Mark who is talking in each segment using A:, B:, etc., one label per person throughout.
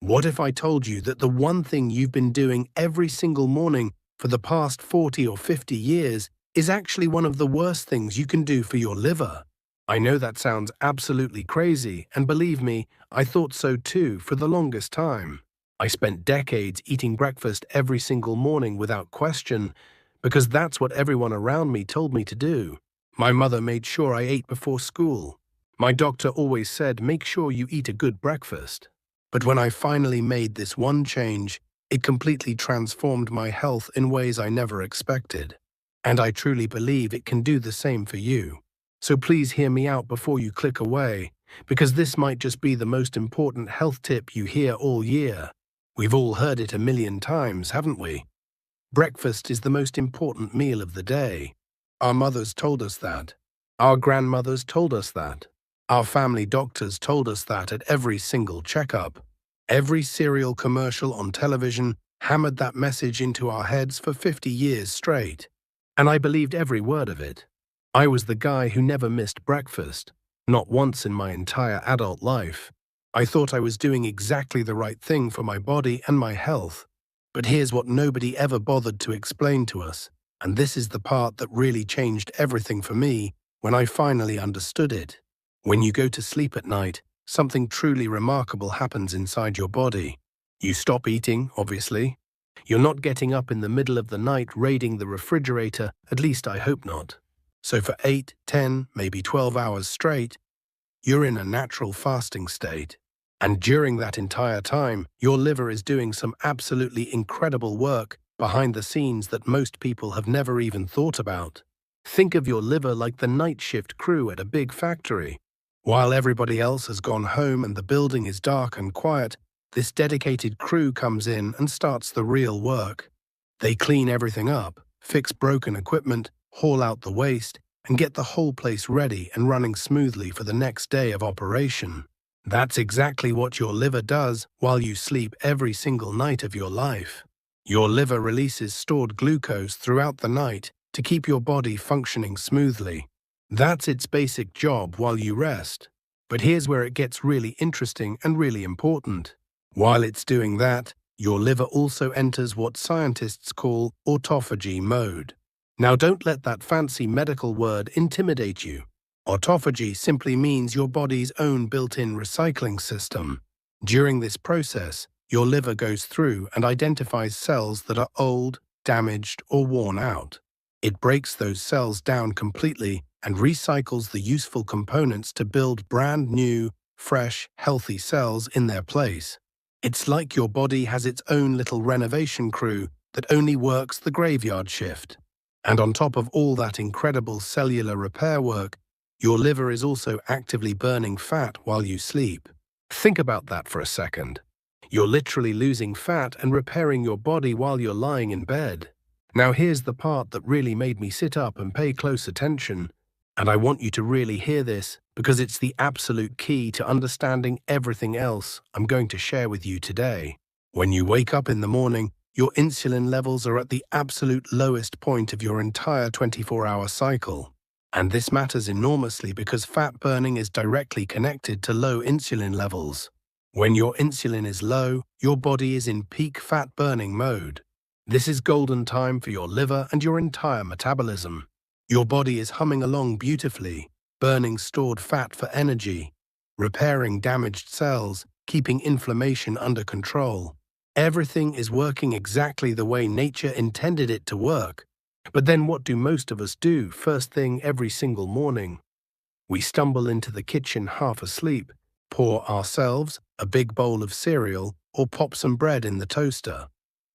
A: What if I told you that the one thing you've been doing every single morning for the past 40 or 50 years is actually one of the worst things you can do for your liver? I know that sounds absolutely crazy, and believe me, I thought so too for the longest time. I spent decades eating breakfast every single morning without question, because that's what everyone around me told me to do. My mother made sure I ate before school. My doctor always said, make sure you eat a good breakfast. But when I finally made this one change, it completely transformed my health in ways I never expected. And I truly believe it can do the same for you. So please hear me out before you click away, because this might just be the most important health tip you hear all year. We've all heard it a million times, haven't we? Breakfast is the most important meal of the day. Our mothers told us that. Our grandmothers told us that. Our family doctors told us that at every single checkup. Every cereal commercial on television hammered that message into our heads for 50 years straight. And I believed every word of it. I was the guy who never missed breakfast, not once in my entire adult life. I thought I was doing exactly the right thing for my body and my health. But here's what nobody ever bothered to explain to us, and this is the part that really changed everything for me when I finally understood it. When you go to sleep at night, something truly remarkable happens inside your body. You stop eating, obviously. You're not getting up in the middle of the night raiding the refrigerator, at least I hope not. So for 8, 10, maybe 12 hours straight, you're in a natural fasting state. And during that entire time, your liver is doing some absolutely incredible work behind the scenes that most people have never even thought about. Think of your liver like the night shift crew at a big factory. While everybody else has gone home and the building is dark and quiet, this dedicated crew comes in and starts the real work. They clean everything up, fix broken equipment, haul out the waste, and get the whole place ready and running smoothly for the next day of operation. That's exactly what your liver does while you sleep every single night of your life. Your liver releases stored glucose throughout the night to keep your body functioning smoothly. That's its basic job while you rest. But here's where it gets really interesting and really important. While it's doing that, your liver also enters what scientists call autophagy mode. Now don't let that fancy medical word intimidate you. Autophagy simply means your body's own built-in recycling system. During this process, your liver goes through and identifies cells that are old, damaged, or worn out. It breaks those cells down completely and recycles the useful components to build brand new, fresh, healthy cells in their place. It's like your body has its own little renovation crew that only works the graveyard shift. And on top of all that incredible cellular repair work, your liver is also actively burning fat while you sleep. Think about that for a second. You're literally losing fat and repairing your body while you're lying in bed. Now here's the part that really made me sit up and pay close attention. And I want you to really hear this because it's the absolute key to understanding everything else I'm going to share with you today. When you wake up in the morning, your insulin levels are at the absolute lowest point of your entire 24-hour cycle. And this matters enormously because fat burning is directly connected to low insulin levels. When your insulin is low, your body is in peak fat burning mode. This is golden time for your liver and your entire metabolism. Your body is humming along beautifully, burning stored fat for energy, repairing damaged cells, keeping inflammation under control. Everything is working exactly the way nature intended it to work. But then what do most of us do first thing every single morning? We stumble into the kitchen half asleep, pour ourselves a big bowl of cereal or pop some bread in the toaster.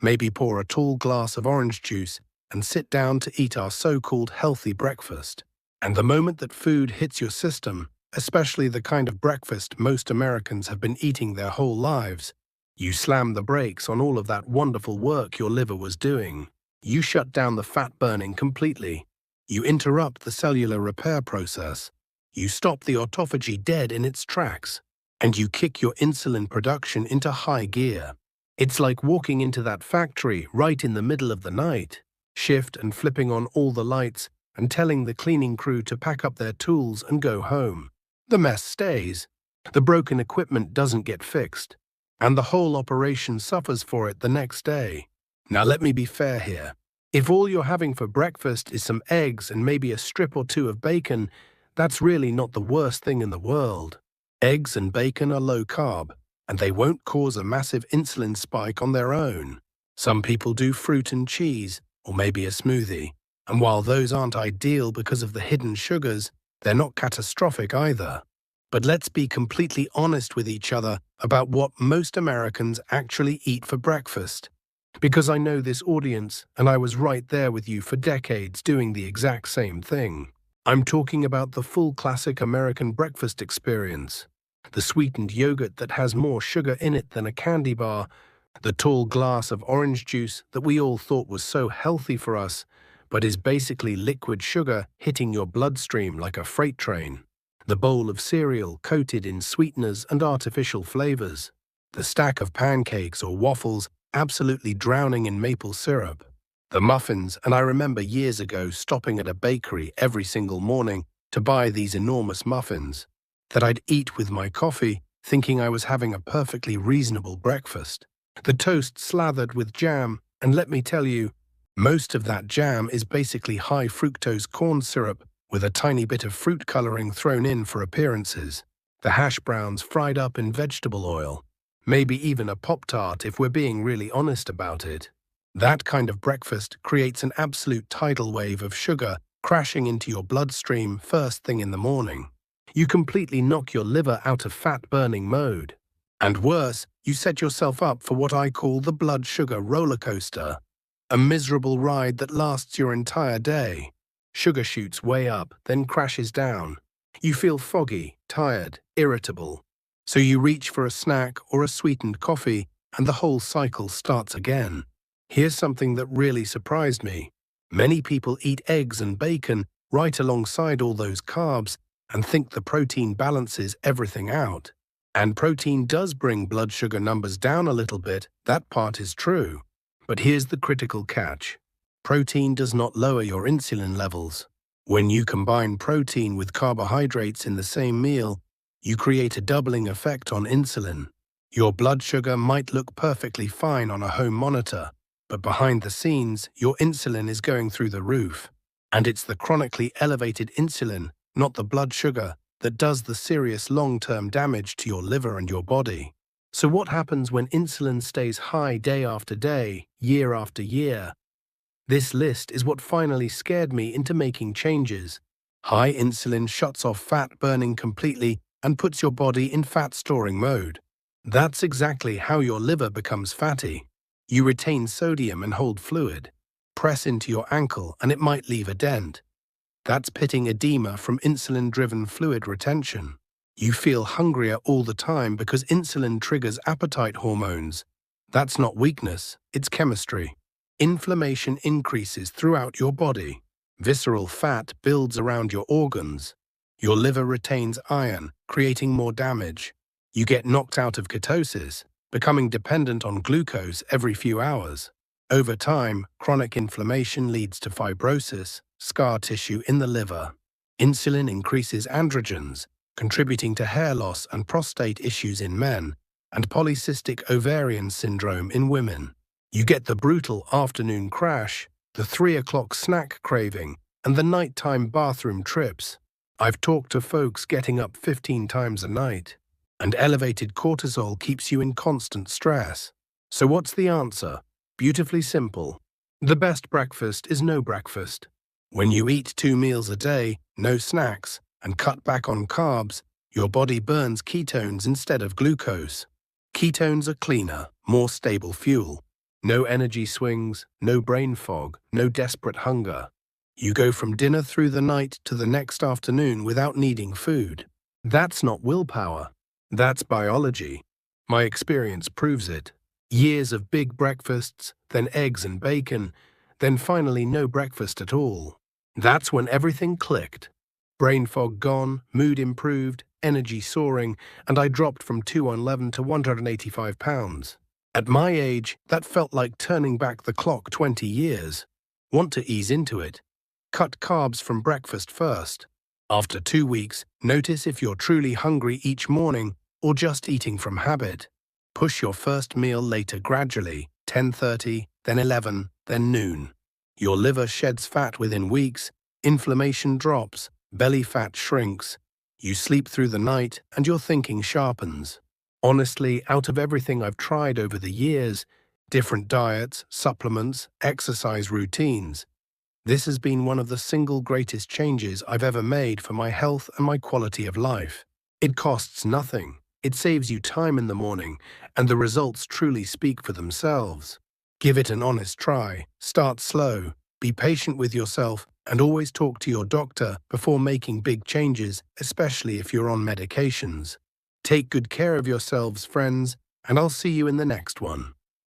A: Maybe pour a tall glass of orange juice and sit down to eat our so-called healthy breakfast. And the moment that food hits your system, especially the kind of breakfast most Americans have been eating their whole lives, you slam the brakes on all of that wonderful work your liver was doing. You shut down the fat burning completely. You interrupt the cellular repair process. You stop the autophagy dead in its tracks. And you kick your insulin production into high gear. It's like walking into that factory right in the middle of the night, shift and flipping on all the lights and telling the cleaning crew to pack up their tools and go home. The mess stays. The broken equipment doesn't get fixed. and the whole operation suffers for it the next day. Now let me be fair here. If all you're having for breakfast is some eggs and maybe a strip or two of bacon, that's really not the worst thing in the world. Eggs and bacon are low carb, and they won't cause a massive insulin spike on their own. Some people do fruit and cheese, or maybe a smoothie, and while those aren't ideal because of the hidden sugars, they're not catastrophic either. But let's be completely honest with each other about what most Americans actually eat for breakfast. Because I know this audience, and I was right there with you for decades doing the exact same thing. I'm talking about the full classic American breakfast experience. The sweetened yogurt that has more sugar in it than a candy bar, the tall glass of orange juice that we all thought was so healthy for us, but is basically liquid sugar hitting your bloodstream like a freight train. The bowl of cereal coated in sweeteners and artificial flavors. The stack of pancakes or waffles absolutely drowning in maple syrup. The muffins, and I remember years ago stopping at a bakery every single morning to buy these enormous muffins that I'd eat with my coffee, thinking I was having a perfectly reasonable breakfast. The toast slathered with jam, and let me tell you, most of that jam is basically high fructose corn syrup with a tiny bit of fruit coloring thrown in for appearances. The hash browns fried up in vegetable oil. Maybe even a Pop-Tart if we're being really honest about it. That kind of breakfast creates an absolute tidal wave of sugar crashing into your bloodstream first thing in the morning. You completely knock your liver out of fat-burning mode. And worse, you set yourself up for what I call the blood sugar roller coaster. A miserable ride that lasts your entire day. Sugar shoots way up, then crashes down. You feel foggy, tired, irritable. So you reach for a snack or a sweetened coffee, and the whole cycle starts again. Here's something that really surprised me. Many people eat eggs and bacon right alongside all those carbs and think the protein balances everything out. And protein does bring blood sugar numbers down a little bit, that part is true. But here's the critical catch. Protein does not lower your insulin levels. When you combine protein with carbohydrates in the same meal, you create a doubling effect on insulin. Your blood sugar might look perfectly fine on a home monitor, but behind the scenes, your insulin is going through the roof. And it's the chronically elevated insulin, not the blood sugar, that does the serious long-term damage to your liver and your body. So what happens when insulin stays high day after day, year after year? This list is what finally scared me into making changes. High insulin shuts off fat burning completely and puts your body in fat-storing mode. That's exactly how your liver becomes fatty. You retain sodium and hold fluid. Press into your ankle and it might leave a dent. That's pitting edema from insulin-driven fluid retention. You feel hungrier all the time because insulin triggers appetite hormones. That's not weakness, it's chemistry. Inflammation increases throughout your body. Visceral fat builds around your organs. Your liver retains iron, creating more damage. You get knocked out of ketosis, becoming dependent on glucose every few hours. Over time, chronic inflammation leads to fibrosis, scar tissue in the liver. Insulin increases androgens, contributing to hair loss and prostate issues in men, and polycystic ovarian syndrome in women. You get the brutal afternoon crash, the 3 o'clock snack craving, and the nighttime bathroom trips. I've talked to folks getting up 15 times a night, and elevated cortisol keeps you in constant stress. So what's the answer? Beautifully simple. The best breakfast is no breakfast. When you eat 2 meals a day, no snacks, and cut back on carbs, your body burns ketones instead of glucose. Ketones are cleaner, more stable fuel. No energy swings, no brain fog, no desperate hunger. You go from dinner through the night to the next afternoon without needing food. That's not willpower. That's biology. My experience proves it. Years of big breakfasts, then eggs and bacon, then finally no breakfast at all. That's when everything clicked. Brain fog gone, mood improved, energy soaring, and I dropped from 211 to 185 pounds. At my age, that felt like turning back the clock 20 years. Want to ease into it? Cut carbs from breakfast first. After 2 weeks, notice if you're truly hungry each morning or just eating from habit. Push your first meal later gradually, 10:30, then 11, then noon. Your liver sheds fat within weeks, inflammation drops, belly fat shrinks, you sleep through the night, and your thinking sharpens. Honestly, out of everything I've tried over the years, different diets, supplements, exercise routines, this has been one of the single greatest changes I've ever made for my health and my quality of life. It costs nothing. It saves you time in the morning, and the results truly speak for themselves. Give it an honest try. Start slow. Be patient with yourself, and always talk to your doctor before making big changes, especially if you're on medications. Take good care of yourselves, friends, and I'll see you in the next one.